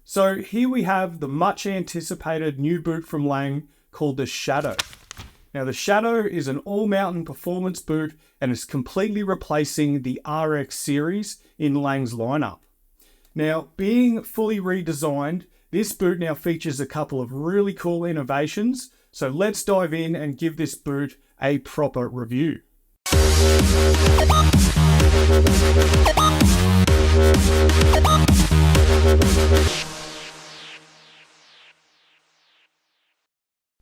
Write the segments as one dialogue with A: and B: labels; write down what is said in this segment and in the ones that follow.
A: So here we have the much anticipated new boot from Lang called the Shadow. Now the Shadow is an all-mountain performance boot and is completely replacing the RX series in Lang's lineup. Now, being fully redesigned, this boot now features a couple of really cool innovations, so let's dive in and give this boot a proper review.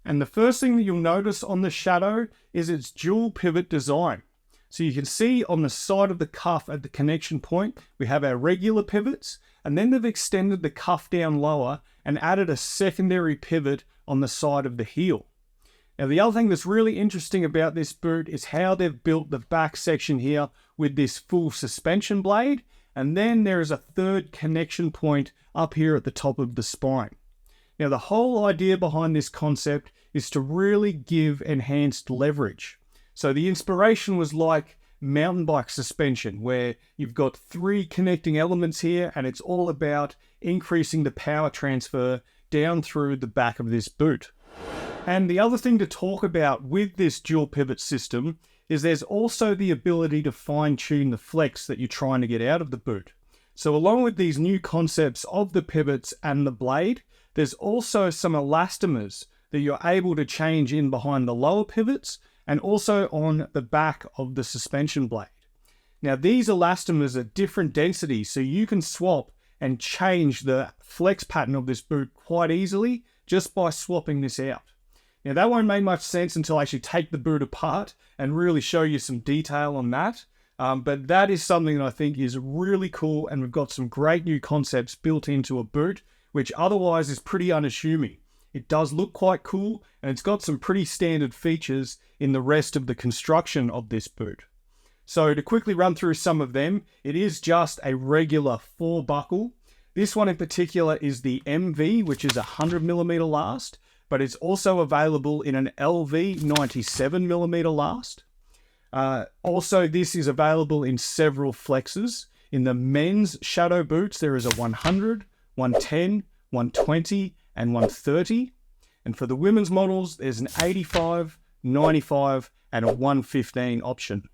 A: And the first thing that you'll notice on the Shadow is its dual pivot design. So you can see on the side of the cuff at the connection point, we have our regular pivots, and then they've extended the cuff down lower and added a secondary pivot on the side of the heel. Now the other thing that's really interesting about this boot is how they've built the back section here with this full suspension blade, and then there is a third connection point up here at the top of the spine. Now the whole idea behind this concept is to really give enhanced leverage. So the inspiration was like mountain bike suspension, where you've got three connecting elements here and it's all about increasing the power transfer down through the back of this boot. And the other thing to talk about with this dual pivot system is there's also the ability to fine tune the flex that you're trying to get out of the boot. So along with these new concepts of the pivots and the blade, there's also some elastomers that you're able to change in behind the lower pivots and also on the back of the suspension blade. Now these elastomers are different densities, so you can swap and change the flex pattern of this boot quite easily just by swapping this out. Now that won't make much sense until I actually take the boot apart and really show you some detail on that. But that is something that I think is really cool, and we've got some great new concepts built into a boot, which otherwise is pretty unassuming. It does look quite cool, and it's got some pretty standard features in the rest of the construction of this boot. So to quickly run through some of them, it is just a regular 4-buckle. This one in particular is the MV, which is 100mm last, but it's also available in an LV 97mm last. Also, this is available in several flexes. In the men's Shadow boots, there is a 100, 110, 120, and 130. And for the women's models, there's an 85, 95, and a 115 option.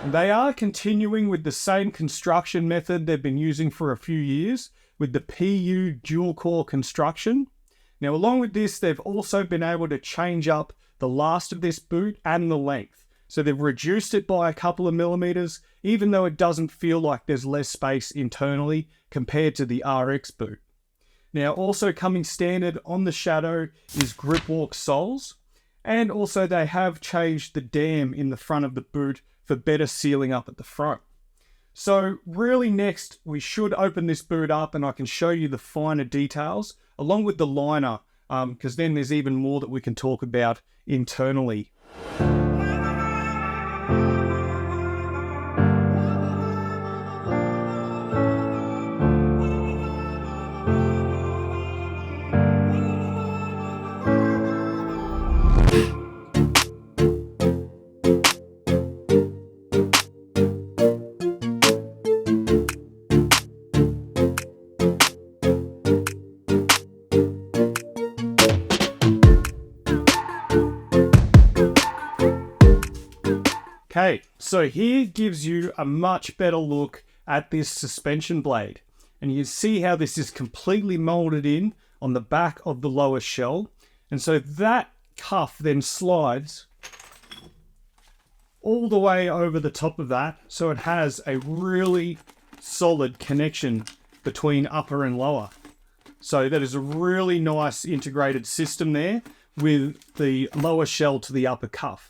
A: And they are continuing with the same construction method they've been using for a few years with the PU dual core construction. Now, along with this, they've also been able to change up the last of this boot and the length. So they've reduced it by a couple of millimeters, even though it doesn't feel like there's less space internally compared to the RX boot. Now, also coming standard on the Shadow is Gripwalk soles. And also they have changed the dam in the front of the boot for better sealing up at the front. So really next, we should open this boot up and I can show you the finer details along with the liner, because then there's even more that we can talk about internally. Okay, so here gives you a much better look at this suspension blade. And you can see how this is completely molded in on the back of the lower shell. And so that cuff then slides all the way over the top of that. So it has a really solid connection between upper and lower. So that is a really nice integrated system there with the lower shell to the upper cuff.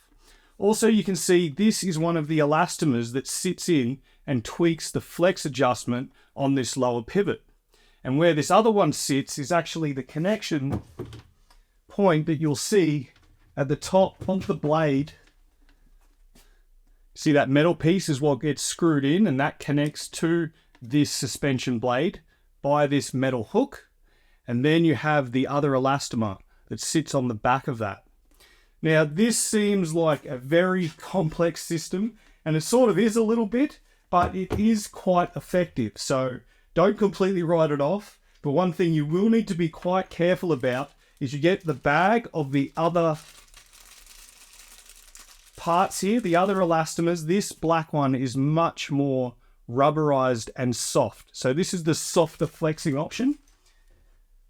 A: Also, you can see this is one of the elastomers that sits in and tweaks the flex adjustment on this lower pivot. And where this other one sits is actually the connection point that you'll see at the top of the blade. See that metal piece is what gets screwed in, and that connects to this suspension blade by this metal hook. And then you have the other elastomer that sits on the back of that. Now, this seems like a very complex system, and it sort of is a little bit, but it is quite effective. So don't completely write it off. But one thing you will need to be quite careful about is you get the bag of the other parts here, the other elastomers. This black one is much more rubberized and soft. So this is the softer flexing option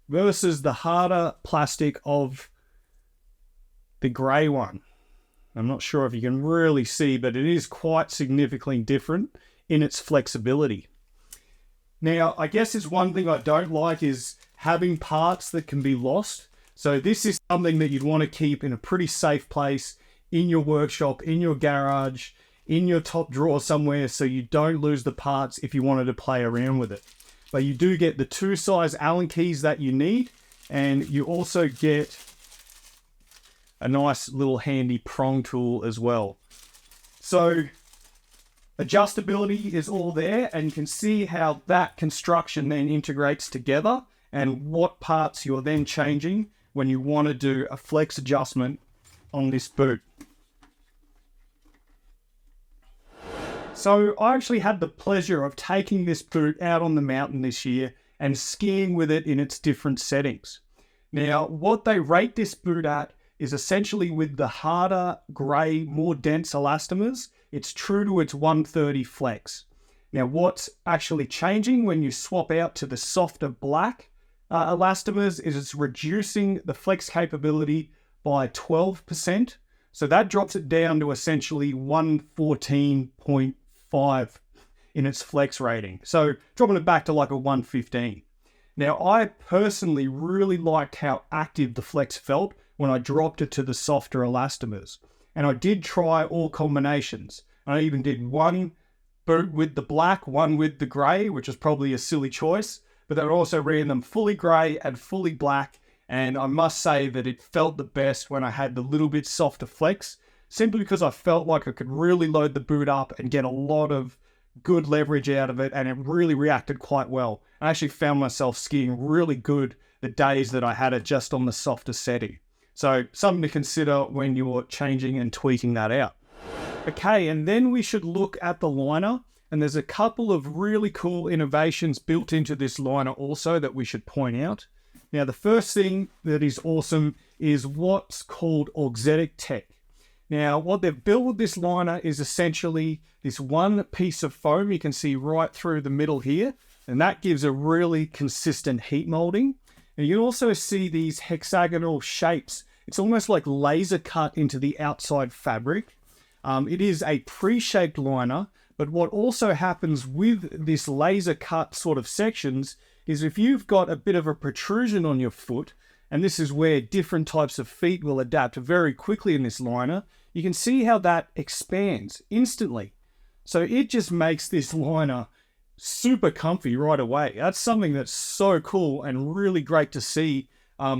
A: versus the harder plastic of the grey one. I'm not sure if you can really see, but it is quite significantly different in its flexibility. Now, I guess is one thing I don't like is having parts that can be lost. So this is something that you'd want to keep in a pretty safe place in your workshop, in your garage, in your top drawer somewhere, so you don't lose the parts if you wanted to play around with it. But you do get the 2 size Allen keys that you need, and you also get a nice little handy prong tool as well. So adjustability is all there, and you can see how that construction then integrates together and what parts you're then changing when you want to do a flex adjustment on this boot. So I actually had the pleasure of taking this boot out on the mountain this year and skiing with it in its different settings. Now, what they rate this boot at is essentially with the harder, grey, more dense elastomers, it's true to its 130 flex. Now, what's actually changing when you swap out to the softer black elastomers is it's reducing the flex capability by 12%. So that drops it down to essentially 114.5 in its flex rating. So dropping it back to like a 115. Now, I personally really liked how active the flex felt when I dropped it to the softer elastomers. And I did try all combinations. I even did one boot with the black, one with the grey, which was probably a silly choice, but then I also ran them fully grey and fully black. And I must say that it felt the best when I had the little bit softer flex, simply because I felt like I could really load the boot up and get a lot of good leverage out of it, and it really reacted quite well. I actually found myself skiing really good the days that I had it just on the softer setting. So something to consider when you're changing and tweaking that out. Okay, and then we should look at the liner, and there's a couple of really cool innovations built into this liner also that we should point out. Now, the first thing that is awesome is what's called auxetic tech. Now, what they've built with this liner is essentially this one piece of foam you can see right through the middle here, and that gives a really consistent heat molding. And you can also see these hexagonal shapes. It's almost like laser cut into the outside fabric. It is a pre-shaped liner, but what also happens with this laser cut sort of sections is if you've got a bit of a protrusion on your foot, and this is where different types of feet will adapt very quickly in this liner, you can see how that expands instantly. So it just makes this liner super comfy right away. That's something that's so cool and really great to see.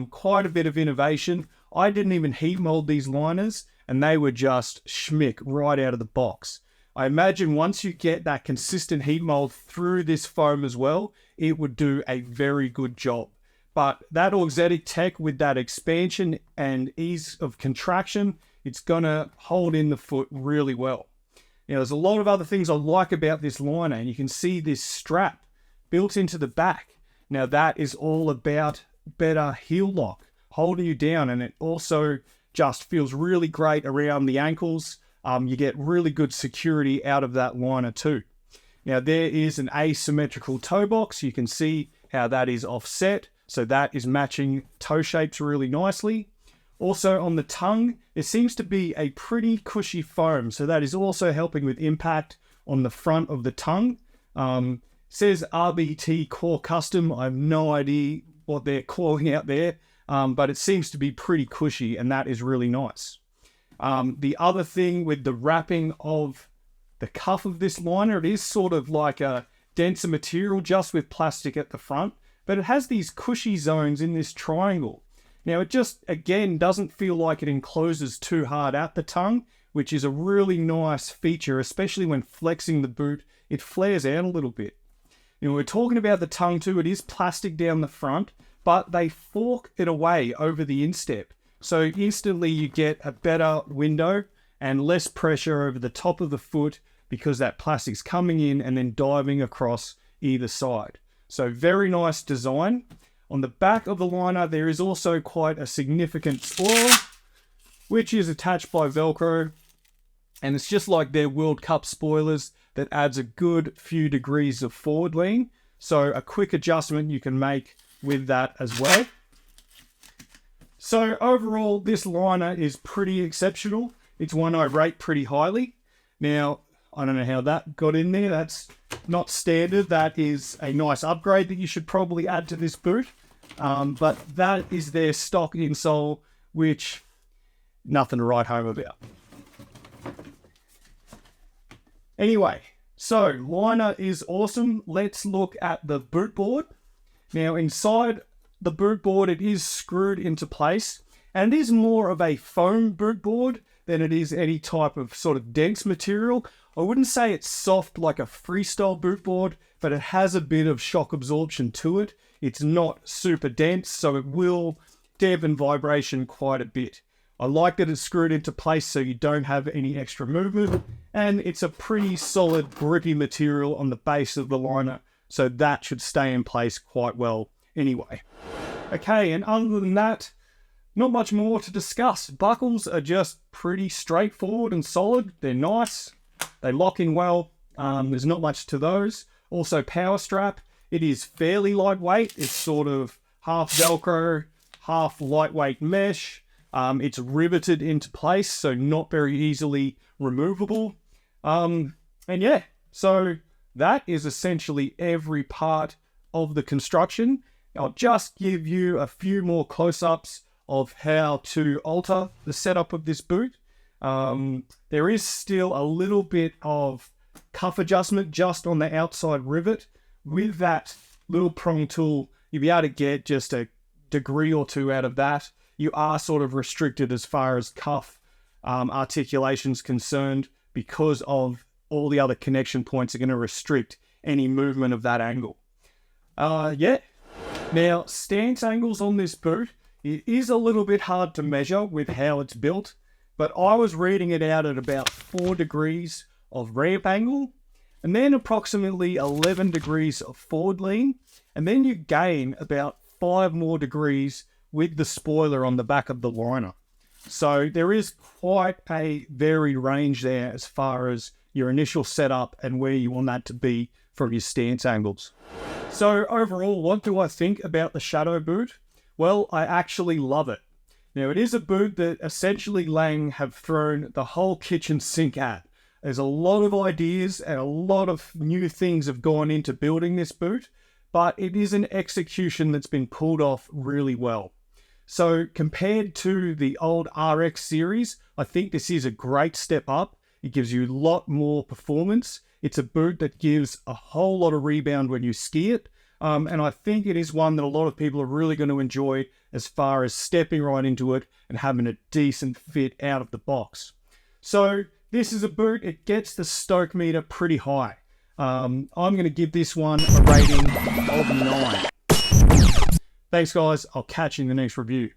A: Quite a bit of innovation. I didn't even heat mold these liners, and they were just schmick right out of the box. I imagine once you get that consistent heat mold through this foam as well, it would do a very good job. But that auxetic tech with that expansion and ease of contraction, it's gonna hold in the foot really well. Now, there's a lot of other things I like about this liner, and you can see this strap built into the back. Now, that is all about better heel lock, holding you down, and it also just feels really great around the ankles. You get really good security out of that liner too. Now, there is an asymmetrical toe box. You can see how that is offset. So that is matching toe shapes really nicely. Also on the tongue, there seems to be a pretty cushy foam. So that is also helping with impact on the front of the tongue. It says RBT Core Custom. I have no idea what they're calling out there, but it seems to be pretty cushy, and that is really nice. The other thing with the wrapping of the cuff of this liner, it is sort of like a denser material just with plastic at the front, but it has these cushy zones in this triangle. Now, it just, again, doesn't feel like it encloses too hard at the tongue, which is a really nice feature, especially when flexing the boot. It flares out a little bit. You know, we're talking about the tongue too. It is plastic down the front, but they fork it away over the instep. So instantly you get a better window and less pressure over the top of the foot because that plastic's coming in and then diving across either side. So very nice design. On the back of the liner, there is also quite a significant spoiler, which is attached by Velcro. And it's just like their World Cup spoilers that adds a good few degrees of forward lean. So a quick adjustment you can make with that as well. So overall, this liner is pretty exceptional. It's one I rate pretty highly. Now, I don't know how that got in there. That's not standard. That is a nice upgrade that you should probably add to this boot. But that is their stock insole, which nothing to write home about. Anyway, so liner is awesome. Let's look at the boot board. Now inside the boot board, it is screwed into place, and it is more of a foam boot board than it is any type of sort of dense material. I wouldn't say it's soft like a freestyle boot board, but it has a bit of shock absorption to it. It's not super dense, so it will dampen vibration quite a bit. I like that it's screwed into place so you don't have any extra movement, and it's a pretty solid grippy material on the base of the liner, so that should stay in place quite well anyway. Okay, and other than that, not much more to discuss. Buckles are just pretty straightforward and solid. They're nice. They lock in well. There's not much to those. Also, power strap. It is fairly lightweight. It's sort of half Velcro, half lightweight mesh. It's riveted into place, so not very easily removable. And yeah, so that is essentially every part of the construction. I'll just give you a few more close-ups of how to alter the setup of this boot. There is still a little bit of cuff adjustment just on the outside rivet. With that little prong tool, you'll be able to get just a degree or two out of that. You are sort of restricted as far as cuff articulation is concerned because of all the other connection points are going to restrict any movement of that angle. Yeah. Now, stance angles on this boot, it is a little bit hard to measure with how it's built, but I was reading it out at about 4 degrees of ramp angle, and then approximately 11 degrees of forward lean, and then you gain about 5 more degrees with the spoiler on the back of the liner. So there is quite a varied range there as far as your initial setup and where you want that to be from your stance angles. So overall, what do I think about the Shadow boot? Well, I actually love it. Now, it is a boot that essentially Lang have thrown the whole kitchen sink at. There's a lot of ideas and a lot of new things have gone into building this boot, but it is an execution that's been pulled off really well. So compared to the old RX series, I think this is a great step up. It gives you a lot more performance. It's a boot that gives a whole lot of rebound when you ski it. And I think it is one that a lot of people are really going to enjoy as far as stepping right into it and having a decent fit out of the box. So this is a boot, it gets the Stoke meter pretty high. I'm going to give this one a rating of 9. Thanks guys, I'll catch you in the next review.